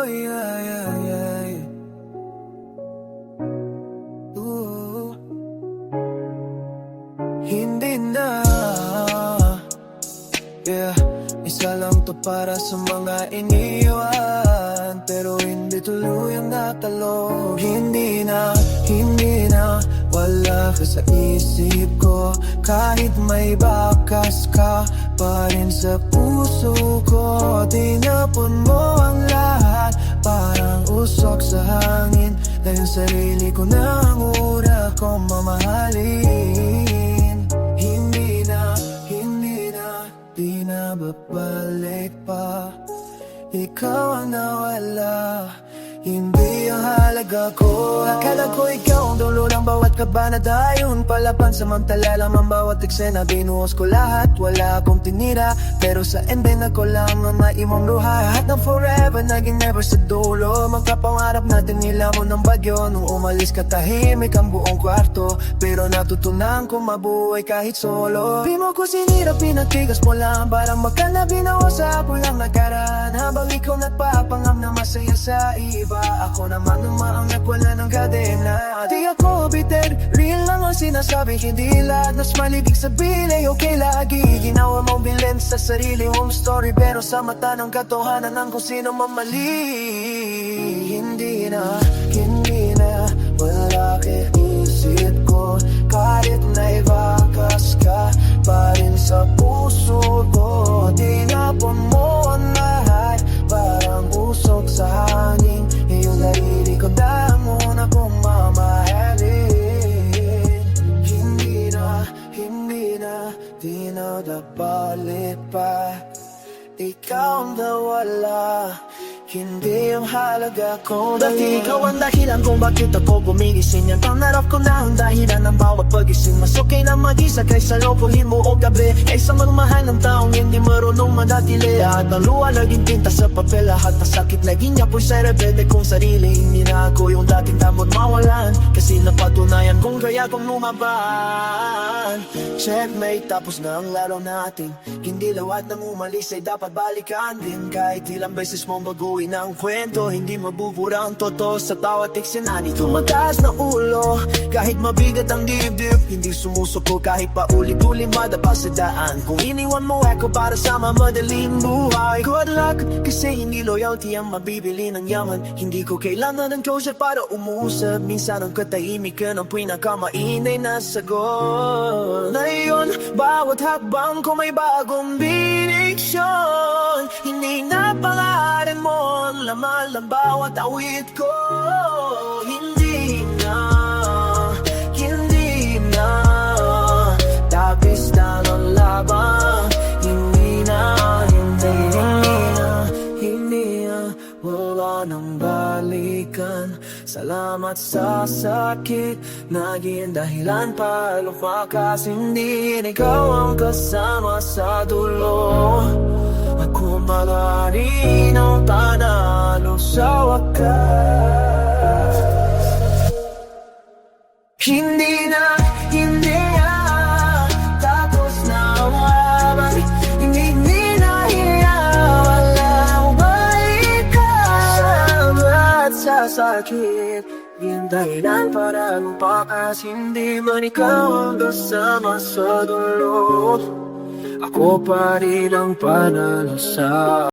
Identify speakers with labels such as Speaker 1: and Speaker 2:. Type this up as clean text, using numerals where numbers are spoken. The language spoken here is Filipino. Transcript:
Speaker 1: Oh, yeah, yeah, yeah. Ooh. Hindi na. Yeah, isa lang to para sa mga iniwan, pero hindi tuluyang natalo. Hindi na, wala ka sa isip ko. Kahit may bakas ka pa rin sa puso ko. Tinapon mo ang lahat, parang usok sa hangin. Dahil sarili ko na ang una kong mamahalin. Di na babalik pa. Ikaw ang nawala, hindi ang halaga ko. Akala ko ikaw ang dulo ng bawat kabanata. Yun pala pansamantala lang ang bawat eksena. Binuhos ko lahat, wala akong tinira. Pero sa ende na ko lang ang maimong luha. Lahat ng forever, naging never sa dulo. Magkapangarap natin nilamon ng bagyo. Nung umalis ka tahimik ang buong kwarto. Pero natutunan kong mabuhay kahit solo. Di mo ko sinira, pinatigas mo lang. Parang magkala binawa sa pulang nakaraan. Habang ikaw nagpapangam na masaya sa iba, ako naman umaangat, wala ng kadena. Di ako bitter, real lang ang sinasabi. Hindi lahat nas maligig sabihin ay okay lagi. Ginawa mong bilin sa sarili mong story, pero sa mata ng katotohanan ng kung sino mamali. Hindi na, wala ka isip ko. Kahit na ibakas ka pa rin sa puso ko. Tinapon mo ang lahat, parang usok sa hangin. Iyong sarili ko na muna kong mamahalin. Hindi na, di na babalik pa. Ikaw ang nawala, hindi ang halaga ko. Dati ikaw ang dahilan kung bakit ako gumigising. Yan pangarap ko na ang dahilan ng bawat pagising. Mas okay na mag-isa kaysa lokohin mo o gabi. Kaysa magmahal ng taong hindi marunong madatili. Lahat ng luha naging tinta sa papel. Lahat ng sakit naging niya po'y sa rebelde kong sarili. Hindi na ako yung dating tamod mawalan, kasi napatunayan kung kaya kong lumaban. Checkmate, tapos na ang laro natin. Hindi lawat nang umalis ay dapat balikan din. Kahit ilang beses mong baguhin ang kwento, hindi mabubura ang totoo sa tawat eksena. Dito mataas na ulo, kahit mabigat ang dibdib. Hindi sumusuko kahit paulit-ulit madapa sa daan. Kung iniwan mo ako para sa mamadaling buhay. Good luck, kasi hindi loyalty ang mabibili ng yaman. Hindi ko kailangan ng closure para umusap. Minsan ang katahimikan ang pinakamainay na sagot. Ngayon, bawat hakbang ko may bagong direksyon. Hindi na pangalan mo ang laman ng bawat awit ko. Hindi na tapis na ng laban. Hindi na wala nang balikan. Salamat sa sakit, naging dahilan para lumakas. Hindi ikaw ang kasama sa dulo. Ako magaling ang panalo sa wakas. Hindi na, tapos na ang laban. Hindi na wala ang balikan. Salamat sa sakit, yung dahilan para lumakas. Hindi man ikaw ang kasama sa dulo. Ako pa rin ang panalo sa